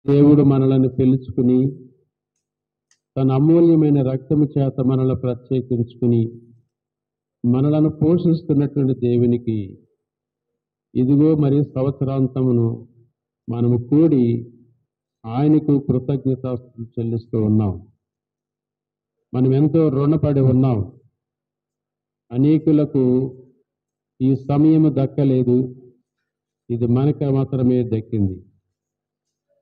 దేవుడు మనలను పిలుచుకుని తన అమూల్యమైన రక్తము చేత మనల్ని ప్రత్యేకించుకుని మనలను పోషిస్తున్నటువంటి దేవునికి ఇదిగో మరి సంవత్సరాంతమును మనము కూడి ఆయనకు కృతజ్ఞతాస్తుతులు చెల్లిస్తూ ఉన్నాం. మనం ఎంతో రుణపడి ఉన్నాం. అనేకులకు ఈ సమయము దక్కలేదు, ఇది మనకు మాత్రమే దక్కింది.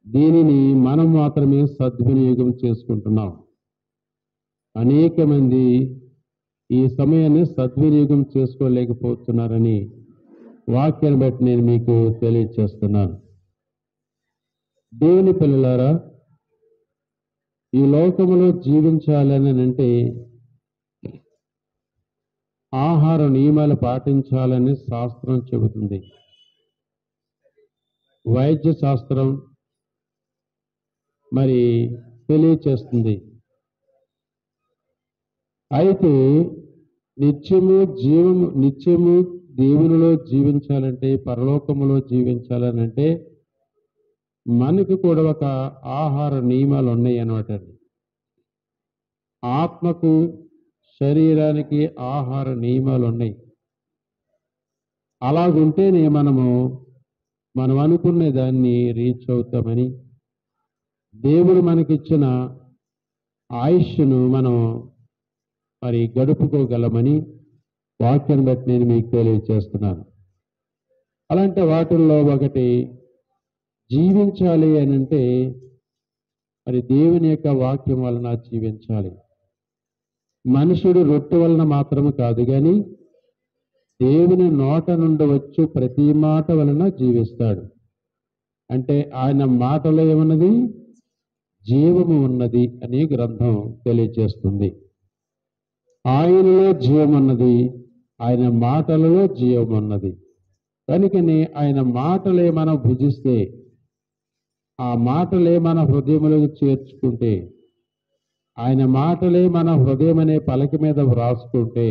దీనిని మనం మాత్రమే సద్వినియోగం చేసుకుంటున్నాం. అనేక మంది ఈ సమయాన్ని సద్వినియోగం చేసుకోలేకపోతున్నారని వాక్యాన్ని బట్టి నేను మీకు తెలియచేస్తున్నాను. దేవుని పిల్లలారా, ఈ లోకములో జీవించాలని అంటే ఆహార నియమాలు పాటించాలని శాస్త్రం చెబుతుంది. వైద్య శాస్త్రం మరి తెలియచేస్తుంది. అయితే నిత్యము దేవునిలో జీవించాలంటే, పరలోకములో జీవించాలనంటే మనకి కూడా ఒక ఆహార నియమాలు ఉన్నాయి అన్నమాట. ఆత్మకు శరీరానికి ఆహార నియమాలు ఉన్నాయి. అలాగుంటేనే మనం అనుకునే దాన్ని రీచ్ అవుతామని, దేవుడు మనకిచ్చిన ఆయుష్ను మనం మరి గడుపుకోగలమని వాక్యాన్ని బట్టి నేను మీకు తెలియజేస్తున్నాను. అలాంటి వాటిల్లో ఒకటి జీవించాలి అని అంటే మరి దేవుని యొక్క వాక్యం వలన జీవించాలి. మనుషుడు రొట్టె వలన మాత్రమే కాదు, కానీ దేవుని నోట నుండి వచ్చు ప్రతి మాట వలన జీవిస్తాడు. అంటే ఆయన మాటలో ఏమన్నది? జీవము ఉన్నది అని గ్రంథం తెలియజేస్తుంది. ఆయనలో జీవమున్నది, ఆయన మాటలలో జీవమున్నది. కనుకనే ఆయన మాటలే మనం భుజిస్తే, ఆ మాటలే మన హృదయములకు చేర్చుకుంటే, ఆయన మాటలే మన హృదయం అనే పలక మీద వ్రాసుకుంటే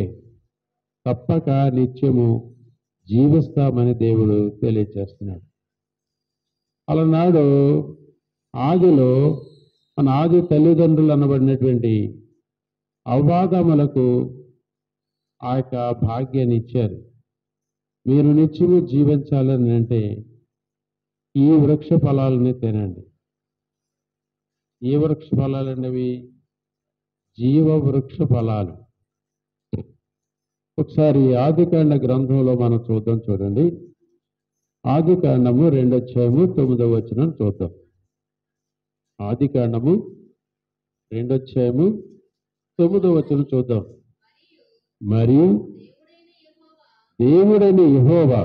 తప్పక నిత్యము జీవిస్తామని దేవుడు తెలియజేస్తున్నాడు. అలనాడు ఆదిలో మన ఆది తల్లిదండ్రులు అనబడినటువంటి అవ్వాదములకు ఆ యొక్క భాగ్యాన్ని ఇచ్చారు. మీరు నిత్యము జీవించాలని అంటే ఈ వృక్ష ఫలాలని తినండి. ఏ వృక్ష ఫలాలు అన్నవి? జీవ వృక్ష ఫలాలు. ఒకసారి ఆదికాండ గ్రంథంలో మనం చూడండి. ఆదికాండము 2:9 చూద్దాం. ఆదికాండము 2:9 చూద్దాం. మరియు దేవుడైన యెహోవా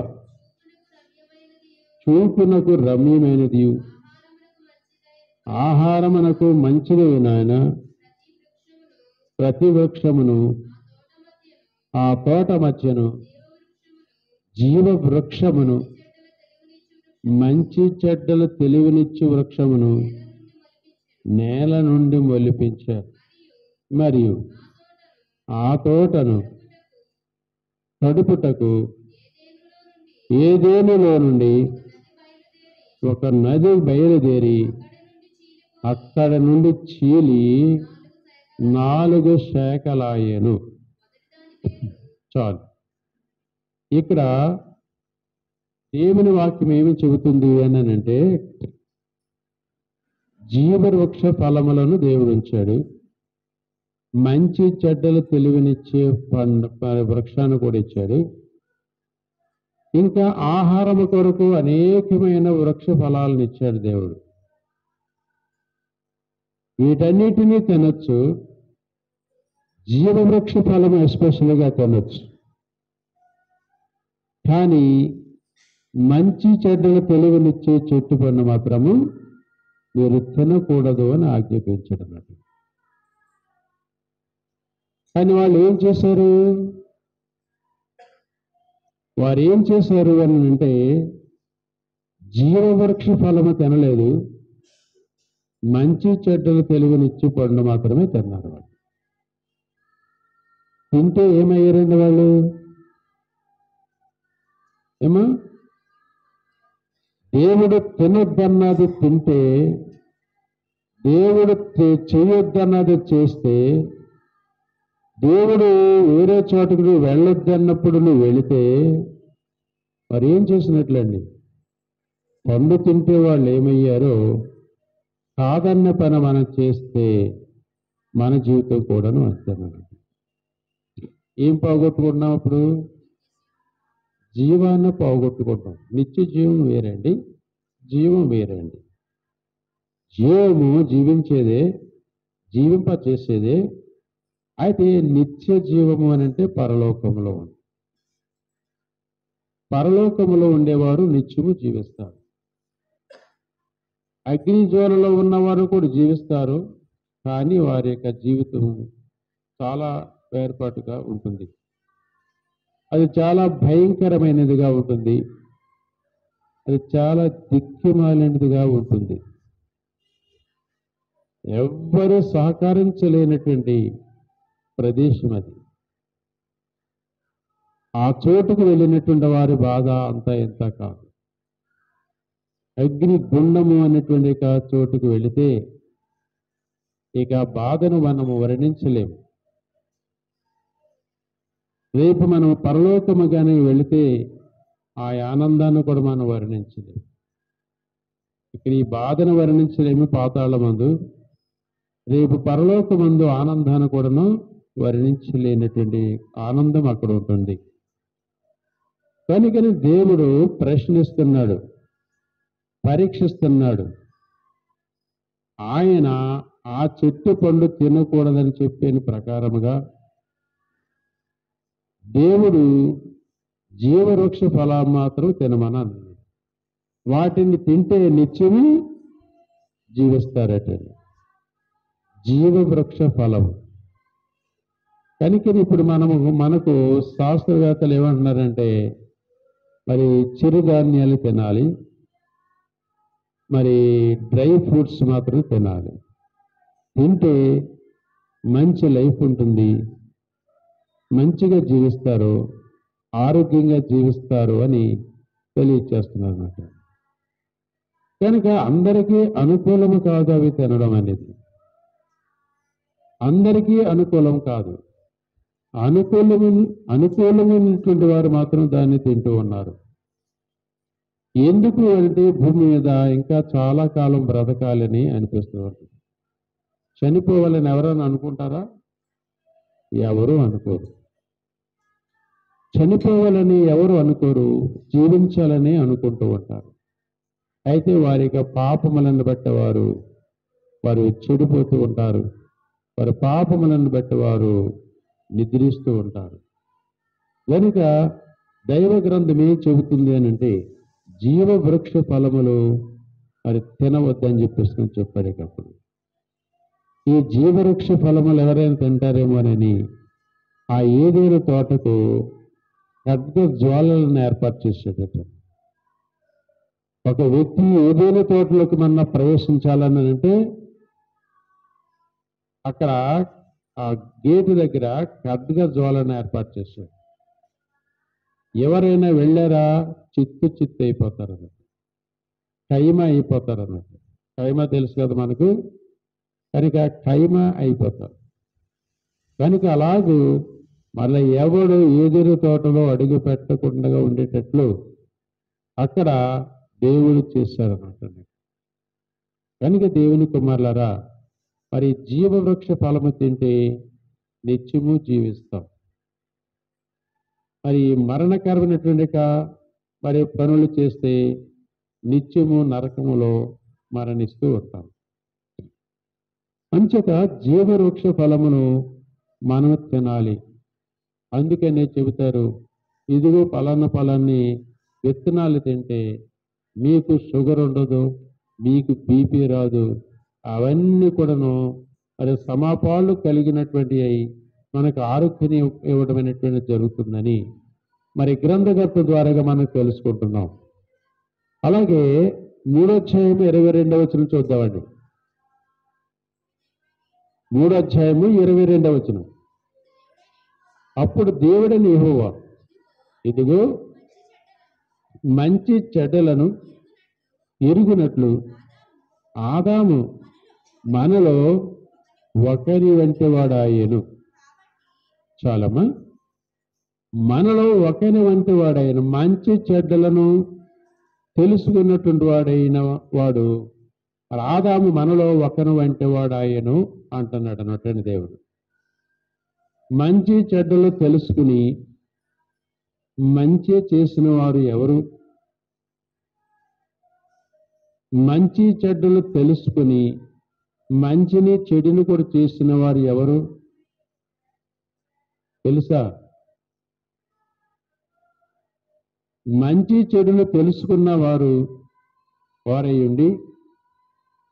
చూపునకు రమ్యమైనది, ఆహారమునకు మంచిది నాయన ప్రతి వృక్షమును ఆ తోట మధ్యను, జీవ వృక్షమును, మంచి చెడ్డలు తెలివినిచ్చు వృక్షమును నేల నుండి మొలిపించారు. మరియు ఆ తోటను తడుపుటకు ఏదేనులో నుండి ఒక నది బయలుదేరి అక్కడ నుండి చీలి 4 శాఖలాయెను. చాలు. ఇక్కడ దేవుని వాక్యం ఏమి చెబుతుంది అని అంటే, జీవవృక్ష ఫలములను దేవుడు ఉంచాడు. మంచి చెడ్డలు తెలివినిచ్చే వృక్షాన్ని కూడా ఇచ్చాడు. ఇంకా ఆహారము కొరకు అనేకమైన వృక్ష ఫలాలను ఇచ్చాడు దేవుడు. వీటన్నిటినీ తినొచ్చు. జీవవృక్ష ఫలము ఎస్పెషల్గా తినొచ్చు. కానీ మంచి చెడ్డలు తెలివినిచ్చే చెట్టు పండు మాత్రము మీరు తినకూడదు అని ఆజ్ఞాపించడం. కానీ వాళ్ళు ఏం చేశారు? అని అంటే జీవవృక్ష ఫలము తినలేదు, మంచి చెడ్డలు తెలివినిచ్చి పండు మాత్రమే తిన్నారు. వాళ్ళు తింటే ఏమయ్యారండి? వాళ్ళు దేవుడు తినొద్దన్నది తింటే దేవుడు చేయొద్దన్నది చేస్తే, దేవుడు వేరే చోటుకు నువ్వు వెళ్ళొద్దన్నప్పుడు నువ్వు వెళితే మరి ఏం చేసినట్లండి? పండు తింటే వాళ్ళు ఏమయ్యారో కాదన్న పని మనం చేస్తే మన జీవితం కూడాను అంతేనండి. ఏం పోగొట్టుకుంటున్నాం అప్పుడు? జీవాన్ని పోగొట్టుకుంటాం. నిత్య జీవం వేరండి, జీవం వేరండి. జీవము జీవించేదే, జీవింప చేసేదే. అయితే నిత్య జీవము అని అంటే పరలోకములో ఉంది. పరలోకములో ఉండేవారు నిత్యము జీవిస్తారు. అగ్ని జ్వాలలో ఉన్నవారు కూడా జీవిస్తారు, కానీ వారి యొక్క జీవితం చాలా వేర్పాటుగా ఉంటుంది. అది చాలా భయంకరమైనదిగా ఉంటుంది. అది చాలా దిక్కుమాలినదిగా ఉంటుంది. ఎవ్వరూ సహకరించలేనటువంటి ప్రదేశం అది. ఆ చోటుకు వెళ్ళినటువంటి వారి బాధ అంతా ఎంత కాదు. అగ్ని గుండము అనేటువంటి చోటుకు వెళితే ఇక బాధను మనము వర్ణించలేము. రేపు మనం పరలోకము కానీ వెళితే ఆ ఆనందాన్ని కూడా మనం వర్ణించలేము. ఇక్కడ ఈ బాధను వర్ణించలేము పాతాళమందు. రేపు పరలోకమందు ఆనందాన్ని కూడాను వర్ణించలేనటువంటి ఆనందం అక్కడ ఉంటుంది. కనుకని దేవుడు ప్రశ్నిస్తున్నాడు, పరీక్షిస్తున్నాడు. ఆయన ఆ చెట్టు పండు తినకూడదని చెప్పిన ప్రకారముగా దేవుడు జీవవృక్ష ఫలం మాత్రం తినమని అన్నాడు. వాటిని తింటే నిత్యము జీవిస్తారట. జీవవృక్ష ఫలం. కనుక ఇప్పుడు మనకు శాస్త్రవేత్తలు ఏమంటున్నారంటే, మరి చిరుధాన్యాలు తినాలి, మరి డ్రై ఫ్రూట్స్ మాత్రం తినాలి. తింటే మంచి లైఫ్ ఉంటుంది, మంచిగా జీవిస్తారు, ఆరోగ్యంగా జీవిస్తారు అని తెలియచేస్తున్నారు అన్నమాట. కనుక అందరికీ అనుకూలము కాదు అవి తినడం అనేది. అందరికీ అనుకూలం కాదు. అనుకూలమైనటువంటి వారు మాత్రం దాన్ని తింటూ ఉన్నారు. ఎందుకు అంటే భూమి మీద ఇంకా చాలా కాలం బ్రతకాలని అనిపిస్తూ ఉంటుంది. చనిపోవాలని ఎవరైనా అనుకుంటారా? ఎవరు అనుకోరు. చనిపోవాలని ఎవరు అనుకోరు, జీవించాలని అనుకుంటూ ఉంటారు. అయితే వారి యొక్క పాపములను బట్టి వారు చెడిపోతూ ఉంటారు. వారి పాపములను బట్టి వారు నిద్రిస్తూ ఉంటారు. కనుక దైవ గ్రంథం ఏం చెబుతుంది అని అంటే, జీవవృక్ష ఫలములు మరి తినవద్దని చెప్పాడు. ఈ జీవవృక్ష ఫలములు ఎవరైనా తింటారేమోనని ఆ ఏదైనా తోటకు పెద్ద జ్వాలలను ఏర్పాటు చేసేటట్టు. ఒక వ్యక్తి ఏదైనా తోటలోకి మన ప్రవేశించాలని అంటే అక్కడ ఆ గేటు దగ్గర పెద్దగా జ్వాలను ఏర్పాటు చేశాడు. ఎవరైనా వెళ్ళారా చిత్తు అయిపోతారు అన్నట్టు, ఖైమ అయిపోతారు అన్నట్టు. ఖైమ తెలుసు కదా మనకు, కనుక ఖైమ అయిపోతారు. కనుక అలాగూ మళ్ళీ ఎవడు ఏదైనా తోటలో అడుగు పెట్టకుండా ఉండేటట్లు అక్కడ దేవుడు చేశారన్నమాట. కనుక దేవుని కుమారులారా, మరి జీవవృక్ష ఫలము తింటే నిత్యము జీవిస్తాం. మరి మరణకరమైనటువంటి మరి పనులు చేస్తే నిత్యము నరకములో మరణిస్తూ ఉంటాం. అంచేత జీవవృక్ష ఫలమును మనం తినాలి. అందుకనే చెబుతారు, ఇదిగో ఫలాన్ని విత్తనాలు తింటే మీకు షుగర్ ఉండదు, మీకు బీపీ రాదు. అవన్నీ కూడాను మరి సమపాళ్ళు కలిగినటువంటి అయి మనకు ఆరోగ్యాన్ని ఇవ్వడం అనేటువంటి జరుగుతుందని మరి గ్రంథకర్త ద్వారాగా మనం తెలుసుకుంటున్నాం. అలాగే 3వ అధ్యాయము 22వ వచనం చూద్దామండి. 3వ అధ్యాయము 22వ వచనం. అప్పుడు దేవుడైన యెహోవా, ఇదిగో మంచి చెడ్డలను ఎరుగునట్లు ఆదాము మనలో ఒకరి వంటి వాడాయను. చాలమ్మా. మనలో ఒకరి వంటి వాడాయను, మంచి చెడ్డలను తెలుసుకున్నటువంటి వాడైన వాడు ఆదాము మనలో ఒకరి వంటి వాడాయను అంటున్నాడు అన్నటువంటి దేవుడు. మంచి చెడ్డలు తెలుసుకుని మంచి చేసిన వారు ఎవరు? మంచి చెడ్డలు తెలుసుకుని మంచిని చెడుని కూడా చేసిన వారు ఎవరు తెలుసా? మంచి చెడులు తెలుసుకున్న వారు వారై ఉండి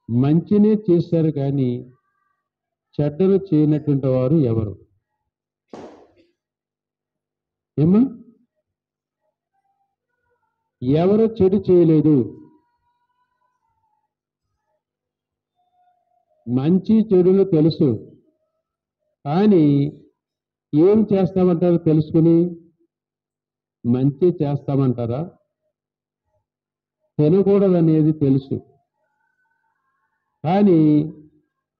మంచినే చేశారు, కానీ చెడ్డలు చేయనటువంటి వారు ఎవరు? ఏమా? ఎవరు చెడు చేయలేదు. మంచి చెడులు తెలుసు, కానీ ఏం చేస్తామంటారు తెలుసుకుని? మంచి చేస్తామంటారా? తినకూడదనేది తెలుసు, కానీ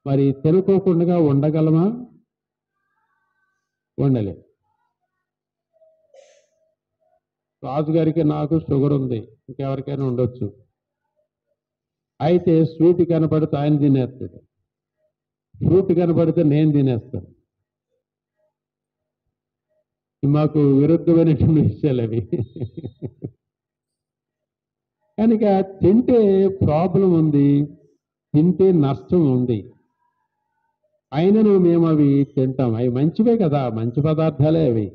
మరి తినుకోకుండా ఉండగలమా? ఉండలే. రాజుగారికి నాకు షుగర్ ఉంది, ఇంకెవరికైనా ఉండొచ్చు. అయితే స్వీట్ కనపడితే ఆయన తినేస్తాడు, ఫ్రూట్ కనపడితే నేను తినేస్తాను. మాకు విరుద్ధమైనటువంటి విషయాలు అవి. కనుక తింటే ప్రాబ్లం ఉంది, తింటే నష్టం ఉంది. అయినను మేము అవి తింటాం. అవి మంచివే కదా, మంచి పదార్థాలే అవి,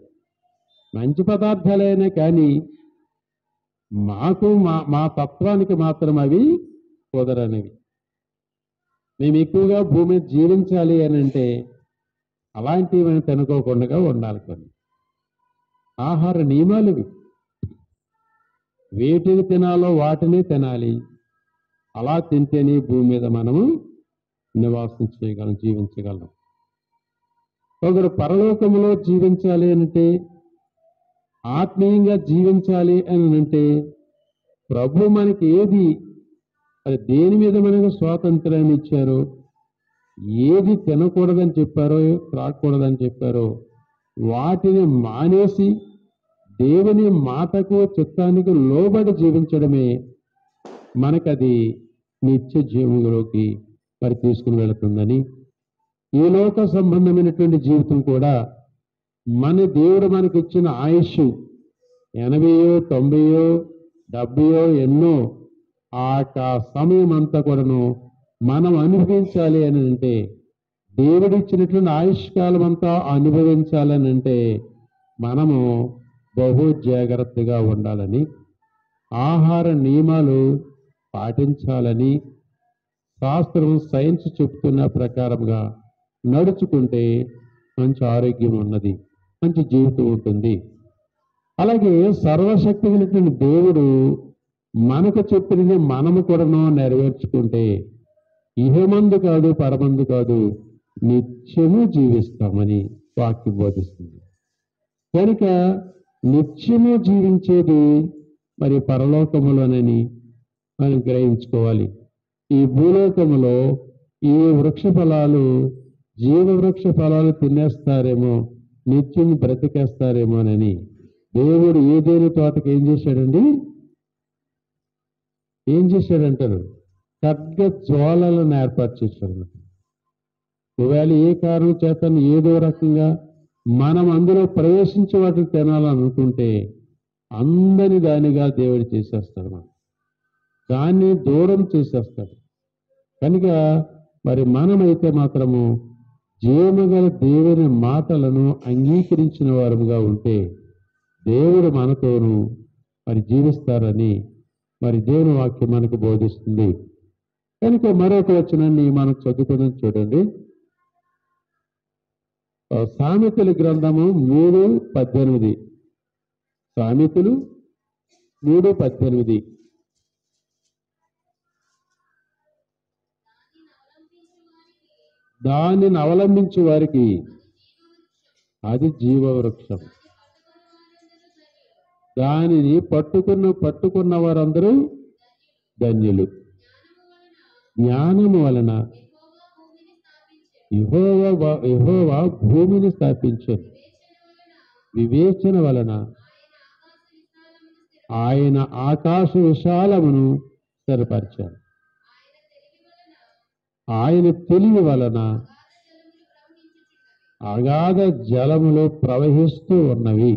మంచి పదార్థాలైనా కానీ మాకు మా తత్వానికి మాత్రం అవి కుదరనివి. మేము ఎక్కువగా భూమి జీవించాలి అని అంటే అలాంటివి మేము తినుకోకుండా ఉండాలి. కొన్ని ఆహార నియమాలు ఇవి. వేటిని తినాలో వాటిని తినాలి. అలా తింటేనే భూమి మీద మనము నివాసం చేయగలం, జీవించగలం. ఒకరు పరలోకములో జీవించాలి అంటే, ఆత్మీయంగా జీవించాలి అని అంటే ప్రభు మనకి ఏది, అది దేని మీద మనకు స్వాతంత్రాన్ని ఇచ్చారో, ఏది తినకూడదని చెప్పారో, త్రాగకూడదని చెప్పారో వాటిని మానేసి దేవుని మాటకు చిత్తానికి లోబడి జీవించడమే మనకది నిత్య జీవంలోకి మరి తీసుకుని వెళుతుందని, ఈ లోక సంబంధమైనటువంటి జీవితం కూడా మన దేవుడు మనకి ఇచ్చిన ఆయుష్ 80, 90, 70 ఎన్నో ఆ సమయం అంతా కూడాను మనం అనుభవించాలి అని అంటే, దేవుడిచ్చినటువంటి ఆయుష్కాలం అంతా అనుభవించాలని అంటే మనము బహు జాగ్రత్తగా ఉండాలని, ఆహార నియమాలు పాటించాలని, శాస్త్రం సైన్స్ చెప్తున్న ప్రకారంగా నడుచుకుంటే మంచి ఆరోగ్యం ఉన్నది, మంచి జీవితం ఉంటుంది. అలాగే సర్వశక్తి కలిగిన దేవుడు మనకు చెప్పినది మనము కూడాను నెరవేర్చుకుంటే ఇహమందు కాదు పరమందు కాదు నిత్యము జీవిస్తామని వాక్యం బోధిస్తుంది. కనుక నిత్యము జీవించేది మరి పరలోకములోనని మనం గ్రహించుకోవాలి. ఈ భూలోకములో ఈ వృక్ష ఫలాలు, జీవవృక్ష ఫలాలు తినేస్తారేమో, నిత్యం బ్రతికేస్తారేమోనని దేవుడు ఏదేని తోటకి ఏం చేశాడండి? ఏం చేశాడంటారు? ఖడ్గ జ్వాలలను ఏర్పాటు చేశాడు. ఒకవేళ ఏ కారణం చేత ఏదో రకంగా మనం అందులో ప్రవేశించే వాటిని తినాలనుకుంటే అందని దానిగా దేవుడు చేసేస్తాడు, మనం దాన్ని దూరం చేసేస్తాడు. కనుక మరి మనమైతే మాత్రము జీవముగల దేవుని మాటలను అంగీకరించిన వారుగా ఉంటే దేవుడు మనతోనూ మరి జీవిస్తారని మరి దేవుని వాక్యం మనకు బోధిస్తుంది. కనుక మరొక వచనాన్ని మనం చదువుకుందాం. చూడండి, సామెతల గ్రంథము 3:18. సామెతలు 3:18. దానిని అవలంబించే వారికి అది జీవవృక్షం, దానిని పట్టుకున్న వారందరూ ధన్యులు. జ్ఞానము వలన యెహోవా భూమిని స్థాపించారు. వివేచన వలన ఆయన ఆకాశ విశాలమును స్థిరపరిచాడు. ఆయన తెలివి వలన అగాధ జలములు ప్రవహిస్తూ ఉన్నవి.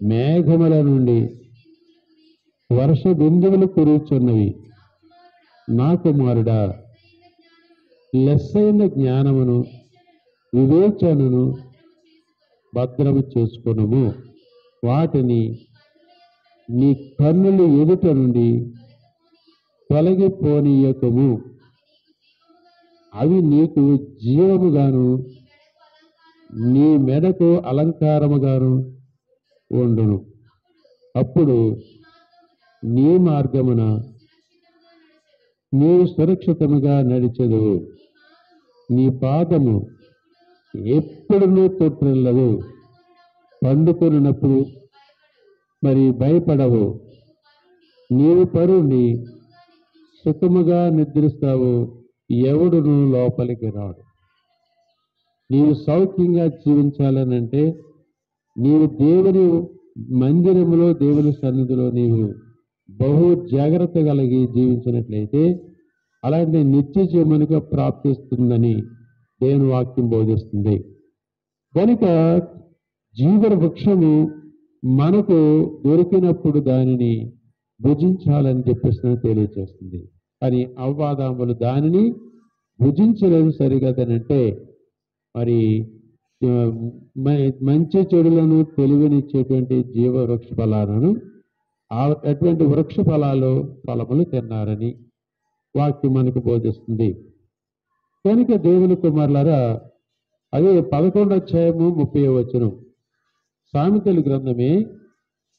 మేఘముల నుండి వర్ష బిందువులు కురుచున్నవి. నా కుమారుడా, లెస్సైన జ్ఞానమును వివేచనను భద్రము చేసుకొనుము. వాటిని నీ కన్నుల ఎదుట నుండి తొలగిపోనీయకము. అవి నీకు జీవముగాను నీ మెడకు అలంకారముగాను ఉండును. అప్పుడు నీ మార్గమున నీవు సురక్షితముగా నడిచెదవు. నీ పాదము ఎప్పుడునూ తొట్టిల్లదు. పండుకొనినప్పుడు మరి భయపడవు. నీవు పరుండి సుఖముగా నిద్రిస్తావు. ఎవడును లోపలికి రాడు. నీవు సౌఖ్యంగా జీవించాలనంటే నీవు దేవుని మందిరములో, దేవుని సన్నిధిలో నీవు బహు జాగ్రత్త కలిగి జీవించినట్లయితే అలాంటి నిత్య జీవమునిగా ప్రాప్తిస్తుందని దేవుని వాక్యం బోధిస్తుంది. కనుక జీవ వృక్షము మనకు దొరికినప్పుడు దానిని భుజించాలని చెప్పేసి తెలియజేస్తుంది. కానీ అవ్వాదాములు దానిని భుజించలేదు. సరిగదనంటే మరి మంచి చెడులను తెలివినిచ్చేటువంటి జీవ వృక్ష ఫలాలను అటువంటి వృక్ష ఫలములు తిన్నారని వాక్యం మనకు బోధిస్తుంది. కనుక దేవుని కుమారులారా, అదే 11వ అధ్యాయము 30వ వచనం, సామెతల గ్రంథమే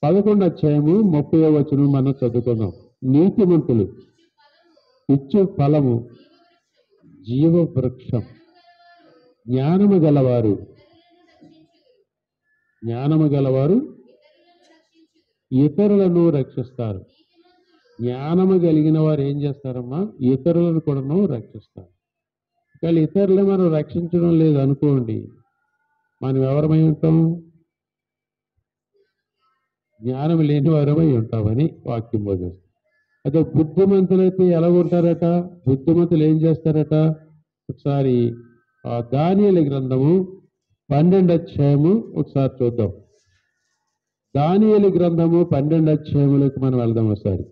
11వ అధ్యాయము 30వ వచనం మనం చదువుకున్నాం. నీతిమంతులు ఇచ్చు ఫలము జీవ వృక్షం. జ్ఞానము గలవారు ఇతరులను రక్షిస్తారు. జ్ఞానము కలిగిన వారు ఏం చేస్తారమ్మా? ఇతరులను కూడాను రక్షిస్తారు. కానీ ఇతరులు మనం రక్షించడం లేదు అనుకోండి, మనం ఎవరమై ఉంటాం? జ్ఞానం లేని వారమై ఉంటామని వాక్యం బోధిస్తుంది. అయితే బుద్ధిమంతులైతే ఎలా ఉంటారట? బుద్ధిమంతులు ఏం చేస్తారట? ఒకసారి దానియేలు గ్రంథము 12వ అధ్యాయము ఒకసారి చూద్దాం. దానియేలు గ్రంథము 12వ అధ్యాయములకు మనం వెళ్దాం ఒకసారి.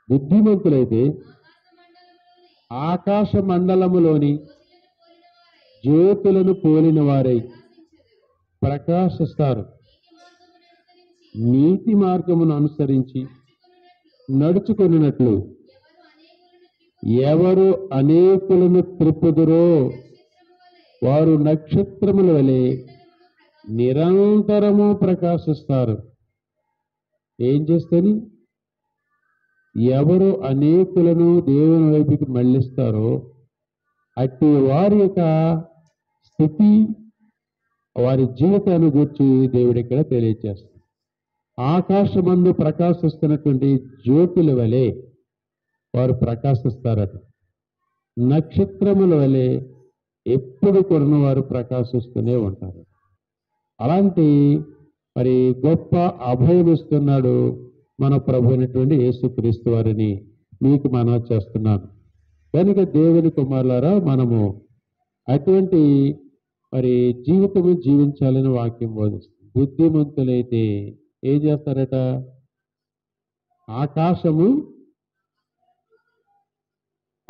బుద్ధిమంతులైతే ఆకాశ మండలములోని జ్యోతులను పోలిన వారై ప్రకాశిస్తారు. నీతి మార్గమును అనుసరించి నడుచుకొనినట్లు ఎవరు అనేకులను త్రిప్పుదురో వారు నక్షత్రముల వలె నిరంతరము ప్రకాశిస్తారు. ఏం చేస్తేని ఎవరు అనేకులను దేవుని వైపుకి మళ్ళిస్తారో అట్టి వారి యొక్క స్థితి, వారి జీవితాన్ని గురించి దేవుడు ఇక్కడ తెలియజేస్తాడు. ఆకాశమందు ప్రకాశిస్తున్నటువంటి జ్యోతుల వలె వారు ప్రకాశిస్తారట. నక్షత్రముల వలె ఎప్పుడు కూడా వారు ప్రకాశిస్తూనే ఉంటారు. అలాంటి మరి గొప్ప అభయం ఇస్తున్నాడు మన ప్రభు అయినటువంటి యేసుక్రీస్తు వారిని మీకు మనవి చేస్తున్నాను. కనుక దేవుని కుమారులారా, మనము అటువంటి మరి జీవితము జీవించాలని వాక్యం బోధిస్తుంది. బుద్ధిమంతులైతే ఏం చేస్తారట?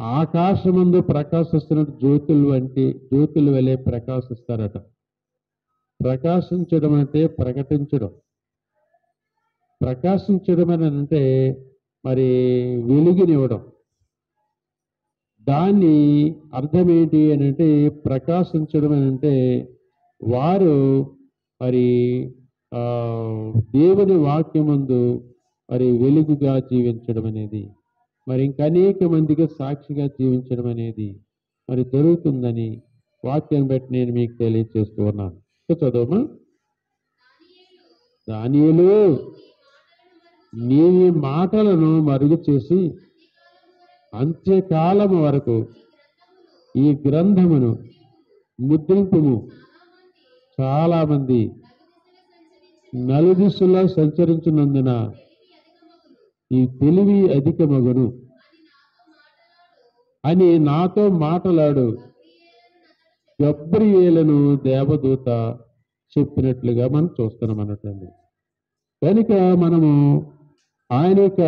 ఆకాశమందు ప్రకాశిస్తున్న జ్యోతుల వలె ప్రకాశిస్తారట. ప్రకాశించడం అంటే ప్రకటించడం. ప్రకాశించడం అని అంటే మరి వెలుగునివ్వడం. దాన్ని అర్థం ఏంటి అని అంటే, ప్రకాశించడం అని అంటే వారు మరి దేవుని వాక్యమందు మరి వెలుగుగా జీవించడం అనేది, మరి ఇంకా అనేక మందిగా సాక్షిగా జీవించడం అనేది మరి జరుగుతుందని వాక్యాన్ని బట్టి నేను మీకు తెలియజేస్తూ ఉన్నాను. చదవమా. దానియేలు, నీవి మాటలను మరుగు చేసి అంత్యకాలము వరకు ఈ గ్రంథమును ముద్రింపుము. చాలా మంది నలుదిశలా సంచరించినందున ఈ తెలివి అధికమగును అని నాతో మాటలాడు గబ్రియేలును దేవదూత చెప్పినట్లుగా మనం చూస్తున్నాం అన్నట్టండి. కనుక మనము ఆయన యొక్క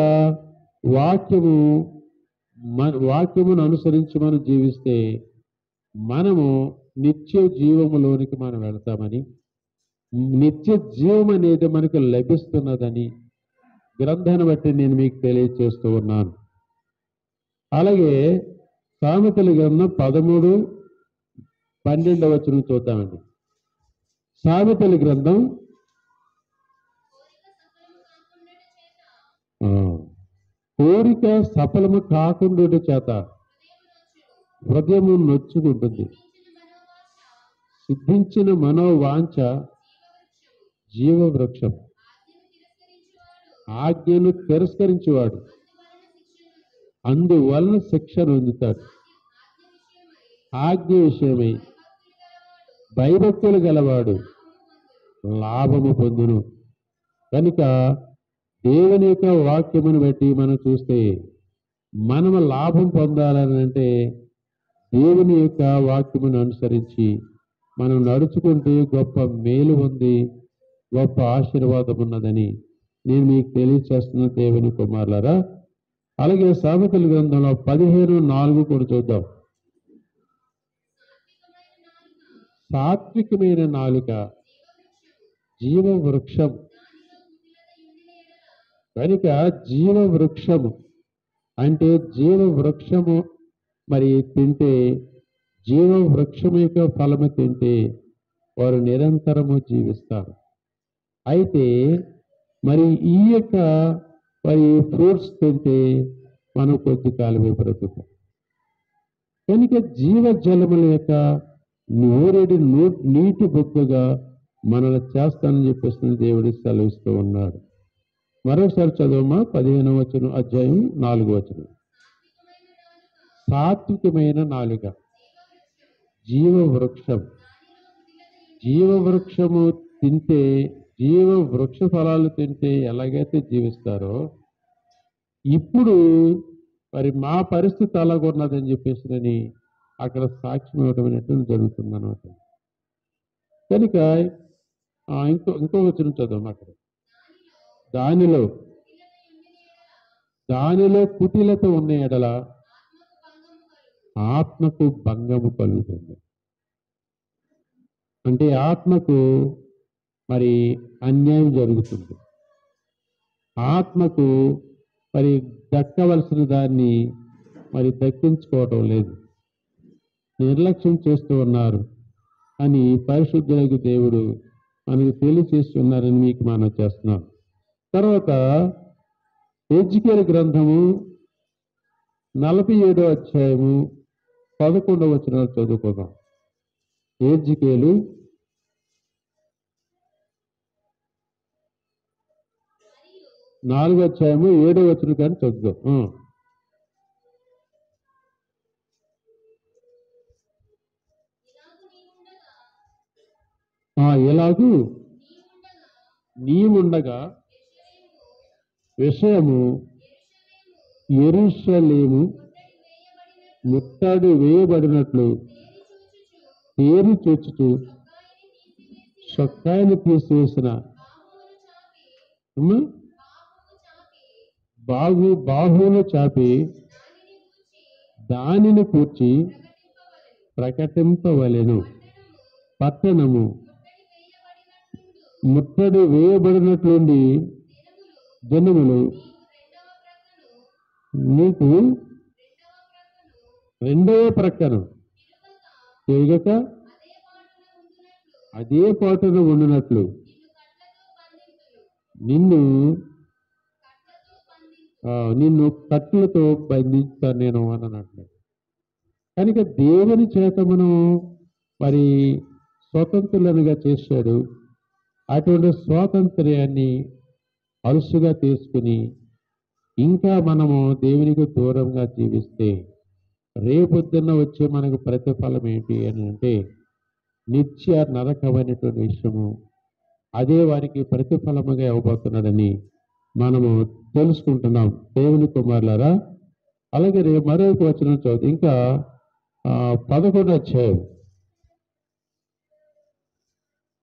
వాక్యమును అనుసరించి మనం జీవిస్తే మనము నిత్య జీవములోనికి మనం వెళ్తామని, నిత్య జీవం అనేది మనకు లభిస్తున్నదని గ్రంథాన్ని బట్టి నేను మీకు తెలియజేస్తూ ఉన్నాను. అలాగే సామెతల గ్రంథం 13:12 చూద్దామండి. సామెతల గ్రంథం కోరిక సఫలము కాకుండా చేత హృదయము నొచ్చుకుంటుంది. సిద్ధించిన మనోవాంఛ జీవవృక్షం. ఆజ్ఞను తిరస్కరించేవాడు అందువలన శిక్ష నొందుతాడు. ఆజ్ఞ విషయమై భయభక్తులు గలవాడు లాభము పొందును. కనుక దేవుని యొక్క వాక్యమును బట్టి మనం చూస్తే మనము లాభం పొందాలని అంటే దేవుని యొక్క వాక్యమును అనుసరించి మనం నడుచుకుంటే గొప్ప మేలు ఉంది, గొప్ప ఆశీర్వాదం ఉన్నదని నేను మీకు తెలియచేస్తున్న దేవుని కుమారులారా. అలాగే సామెతల గ్రంథంలో 15:4 కూడా చూద్దాం. సాత్వికమైన నాలుక జీవవృక్షం. కనుక జీవవృక్షము అంటే జీవవృక్షము మరి తింటే, జీవవృక్షం యొక్క ఫలము తింటే వారు నిరంతరము జీవిస్తారు. అయితే మరి ఈ యొక్క మరి ఫ్రూట్స్ తింటే మనం కొద్ది కాలమే బ్రతుకుతాం. కనుక జీవజలముల యొక్క నూరెడి నీటి బొగ్గగా మనల్ని చేస్తానని చెప్పేసి దేవుడు సెలవిస్తూ ఉన్నాడు. మరోసారి చదవమా 15వ అధ్యాయం 4వ. సాత్వికమైన నాలుక జీవవృక్షం. జీవవృక్షము తింటే, జీవవృక్ష ఫలాలు తింటే ఎలాగైతే జీవిస్తారో ఇప్పుడు మరి మా పరిస్థితి అలాగున్నదని చెప్పేసి అక్కడ సాక్ష్యం ఇవ్వడం అనేటువంటి జరుగుతుంది అన్నమాట. కనుక ఇంకో వచనం చదవం. అక్కడ దానిలో కుటిలత ఉన్న ఎడల ఆత్మకు భంగము కలుగుతుంది. అంటే ఆత్మకు మరి అన్యాయం జరుగుతుంది. ఆత్మకు మరి దక్కవలసిన దాన్ని మరి దక్కించుకోవటం లేదు, నిర్లక్ష్యం చేస్తూ ఉన్నారు అని పరిశుద్ధులకు దేవుడు మనకు తెలియచేస్తున్నారని మీకు మనం చేస్తున్నాం. తర్వాత ఎజ్కేలు గ్రంథము 47వ అధ్యాయము 11వ వచనాలు చదువుకుందాం. ఎజ్కేలు 4వ అధ్యాయము 7వ వచనం కానీ చదువుదాం. ఎలాగూ నీవుండగా విషయము యెరూషలేము ముట్టడి వేయబడినట్లు తేరి చూచుచు చొక్కాయిని తీసివేసిన బాహువును చాపి దానిని కూర్చి ప్రకటింపవలెను. పట్టణము ముట్టడి వేయబడినట్లుండి జనములు నీకు రెండవ ప్రక్కన తిరగక అదే పాటున ఉండినట్లు నిన్ను కట్లతో బంధించాను నేను అని అన్నట్లు. కనుక దేవుని చేత మనం మరి స్వతంత్రులనుగా చేశాడు. అటువంటి స్వాతంత్ర్యాన్ని అలుసుగా తీసుకుని ఇంకా మనము దేవునికి దూరంగా జీవిస్తే రేపొద్దున్న వచ్చే మనకు ప్రతిఫలం ఏంటి అని అంటే నిత్య నరకమైనటువంటి విషయము అదే వారికి ప్రతిఫలముగా ఇవ్వబోతున్నాడని మనము తెలుసుకుంటున్నాం దేవుని కుమారులారా. అలాగే రేపు మరొక వచనం చదువు ఇంకా 11వ అధ్యాయం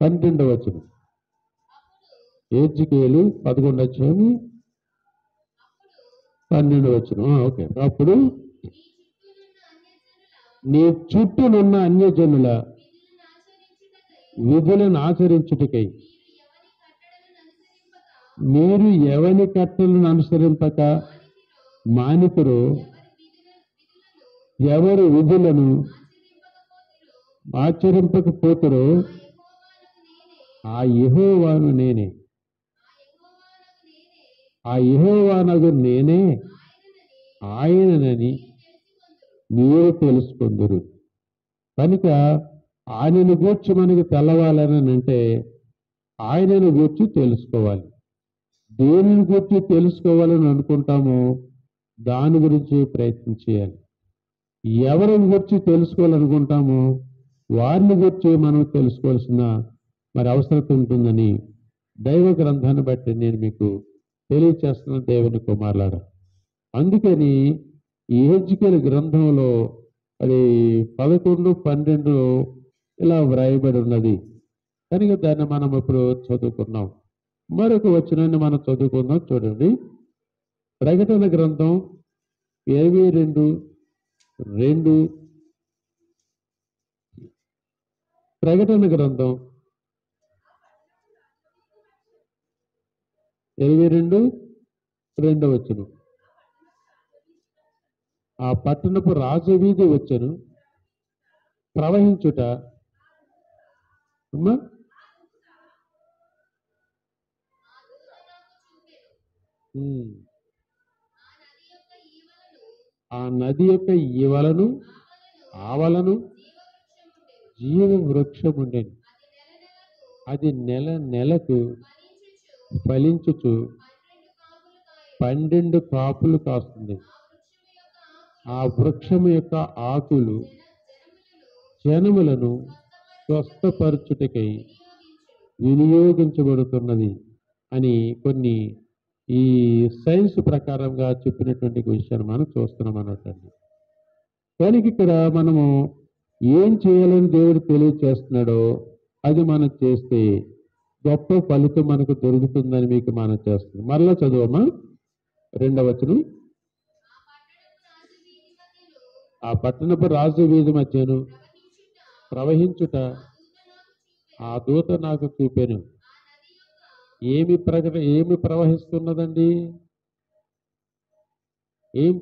12వ వచనం. యెహెజ్కేలు 11వ అధ్యాయం 12వ వచనం. ఓకే. అప్పుడు నీ చుట్టూనున్న అన్యజనుల విధులను ఆచరించుటకై మీరు ఎవని కట్టలను అనుసరింపక మానికురు, ఎవరు విధులను ఆచరింపకపోతురో ఆ యెహోవాను నేనే, ఆ యెహోవానగు నేనే ఆయననని మీరు తెలుసుకుందురు. కనుక ఆయనను గూర్చి మనకి తెలవాలని అంటే ఆయనను గూర్చి తెలుసుకోవాలి. దేనిని గురించి తెలుసుకోవాలని అనుకుంటామో దాని గురించి ప్రయత్నం చేయాలి. ఎవరిని గురించి తెలుసుకోవాలనుకుంటామో వారిని గురించి మనం తెలుసుకోవాల్సిన అవసరం ఉంటుందని దైవ గ్రంథాన్ని బట్టి నేను మీకు తెలియచేస్తున్న దేవుని కుమారులార. అందుకని ఈ యెహెజ్కేలు గ్రంథంలో అది 11, 12 ఇలా వ్రాయబడి ఉన్నది కనుక దాన్ని మనం ఇప్పుడు చదువుకున్నాం. మరొక వచనాన్ని మనం చదువుకుందాం. చూడండి, ప్రకటన గ్రంథం 22:2. ప్రకటన గ్రంథం 22:2 వచనం. ఆ పట్టణపు రాజవీధి వచ్చెను, ప్రవహించుట ఆ నది యొక్క ఈవలను ఆవలను జీవ వృక్షం ఉండేది. అది నెల నెలకు ఫలించుచు 12 కాపులు కాస్తుంది. ఆ వృక్షము యొక్క ఆకులు జనములను స్వస్థపరచుటకై వినియోగించబడుతున్నది అని కొన్ని ఈ సైన్స్ ప్రకారంగా చెప్పినటువంటి విషయాన్ని మనం చూస్తున్నాం అన్నట్టండి. కనుక ఇక్కడ మనము ఏం చేయాలని దేవుడు తెలియచేస్తున్నాడో అది మనం చేస్తే గొప్ప ఫలితం మనకు దొరుకుతుందని మీకు మనం చేస్తుంది. మరలా చదువమ్మా 2వ వచనం. ఆ పట్టణపు రాజు వీధి మధ్యను ప్రవహించుట ఆ దూత నాకు చూపెను. ఏమి ప్రవహిస్తున్నదండి? ఏం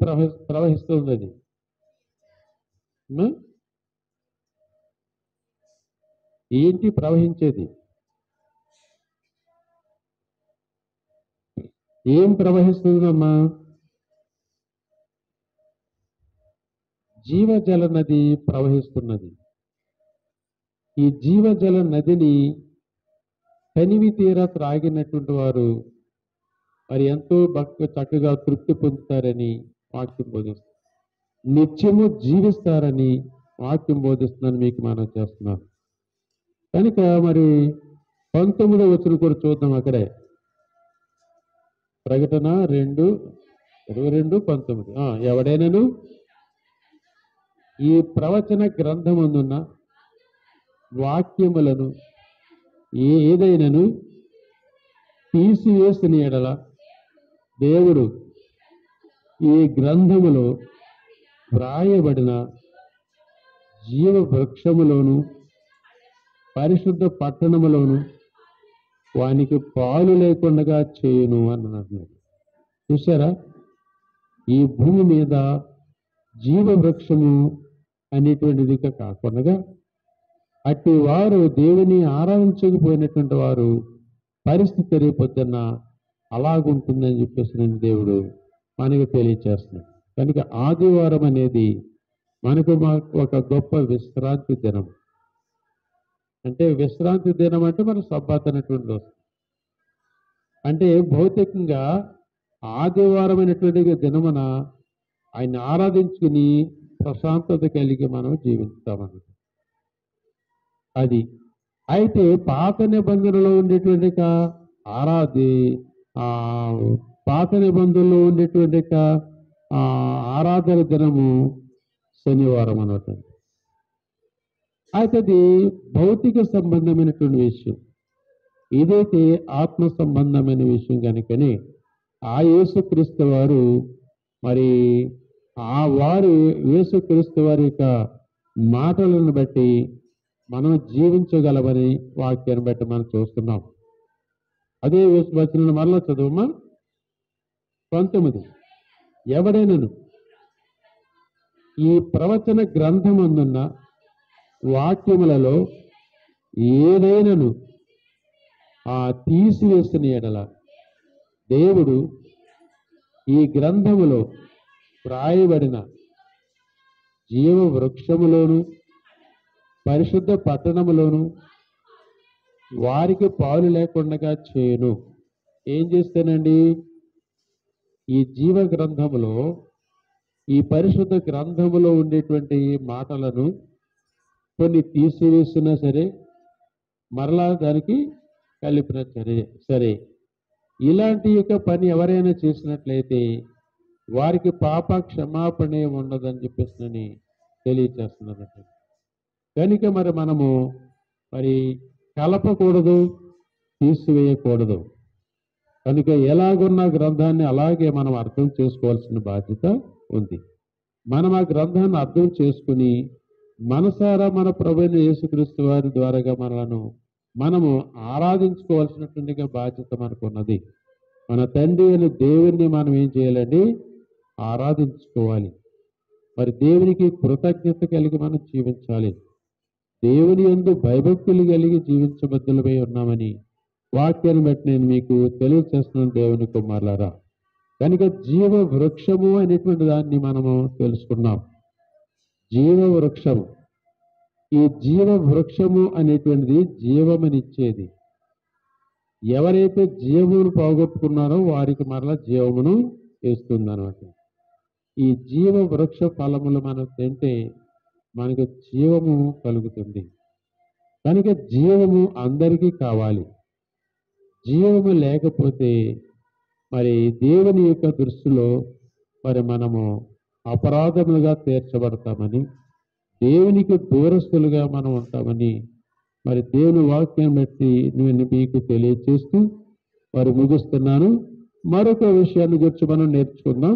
ప్రవహిస్తుంది అది? ఏంటి ప్రవహించేది? ఏం ప్రవహిస్తుందమ్మా? జీవజల నది ప్రవహిస్తున్నది. ఈ జీవజల నదిని తనివి తీరా త్రాగినటువంటి వారు మరి ఎంతో చక్కగా తృప్తి పొందుతారని వాక్యం బోధిస్తుంది. నిత్యము జీవిస్తారని వాక్యం బోధిస్తుందని మీకు మనం చేస్తున్నాం. కనుక మరి 19వ వచనం కూడా చూద్దాం. అక్కడే ప్రకటన 2:22-19. ఎవడైనాను ఈ ప్రవచన గ్రంథమందున్న వాక్యములను ఏదైనాను తీసివేసిన ఎడల దేవుడు ఈ గ్రంథములో వ్రాయబడిన జీవ వృక్షములోను పరిశుద్ధ పట్టణములోను వానికి పాలు లేకుండా చేయును అన్నాడు. చూసారా, ఈ భూమి మీద జీవ వృక్షము అనేటువంటిది కాకుండా అట్టి వారు దేవుని ఆరాధించకపోయినటువంటి వారు పరిస్థితి రేపొద్దున్న అలాగుంటుందని చెప్పేసి నేను దేవుడు మనకు తెలియచేస్తున్నాడు. కనుక ఆదివారం అనేది మనకు ఒక గొప్ప విశ్రాంతి దినం. అంటే విశ్రాంతి దినం అంటే మన సబ్బాత్ అనేటువంటి రోజు. అంటే భౌతికంగా ఆదివారం అనేటువంటి దినమున ఆయన ఆరాధించుకుని ప్రశాంతత కలిగి మనం జీవిస్తామన్నమాట. అది అయితే పాత నిబంధనలో ఉండేటువంటి ఆరాధి ఆ పాత నిబంధనలో ఉండేటువంటి ఆరాధన దినము శనివారం అన్నమాట. అయితే అది భౌతిక సంబంధమైనటువంటి విషయం. ఇదైతే ఆత్మ సంబంధమైన విషయం కనుకనే ఆ యేసుక్రీస్తు వారు మరి వారు యేసుక్రీస్తు వారి యొక్క మాటలను బట్టి మనం జీవించగలమని వాక్యాన్ని బట్టి మనం చూస్తున్నాం. అదే వచనం మరలా చదువమ్మా 19. ఎవడైనను ఈ ప్రవచన గ్రంథమందున్న వాక్యములలో ఏదైనను తీసివేసిన ఎడల దేవుడు ఈ గ్రంథములో వ్రాయబడిన జీవ వృక్షములోను పరిశుద్ధ పట్టణములోను వారికి పాలు లేకుండా చేయను. ఏం చేస్తానండి? ఈ జీవ గ్రంథములో ఈ పరిశుద్ధ గ్రంథములో ఉండేటువంటి మాటలను కొన్ని తీసివేసినా సరే, మరలా దానికి కలిపిన సరే ఇలాంటి యొక్క పని ఎవరైనా చేసినట్లయితే వారికి పాప క్షమాపణే ఉండదని చెప్పేసి తెలియచేస్తున్నట్టు. కనుక మరి మనము కలపకూడదు, తీసివేయకూడదు. కనుక ఎలాగున్న గ్రంథాన్ని అలాగే మనం అర్థం చేసుకోవాల్సిన బాధ్యత ఉంది. మనం ఆ గ్రంథాన్ని అర్థం చేసుకుని మనసారా మన ప్రభువైన యేసుక్రీస్తు వారి ద్వారాగా మనము ఆరాధించుకోవాల్సినటువంటి బాధ్యత మనకున్నది. మన తండ్రి అయిన దేవుణ్ణి మనం ఏం చేయాలండి? ఆరాధించుకోవాలి. మరి దేవునికి కృతజ్ఞత కలిగి మనం జీవించాలి. దేవుని యందు భయభక్తులు కలిగి జీవించబద్దులమై ఉన్నామని వాక్యాన్ని బట్టి నేను మీకు తెలియచేస్తున్నాను దేవుని కుమారులారా. కనుక జీవ వృక్షము అనేటువంటి దాన్ని మనము తెలుసుకున్నాం. జీవ వృక్షము, ఈ జీవ వృక్షము అనేటువంటిది జీవమునిచ్చేది. ఎవరైతే జీవమును పోగొట్టుకున్నారో వారికి మరలా జీవమును ఇస్తుంది అన్నమాట. ఈ జీవ వృక్ష ఫలములు మనం తింటే మనకు జీవము కలుగుతుంది. కనుక జీవము అందరికీ కావాలి. జీవము లేకపోతే మరి దేవుని యొక్క దృష్టిలో మనము అపరాధములుగా తీర్చబడతామని, దేవునికి దూరస్తులుగా మనం ఉంటామని దేవుని వాక్యం బట్టి నేను మీకు తెలియచేస్తూ ముగిస్తున్నాను. మరొక విషయాన్ని గురించి మనం నేర్చుకుందాం.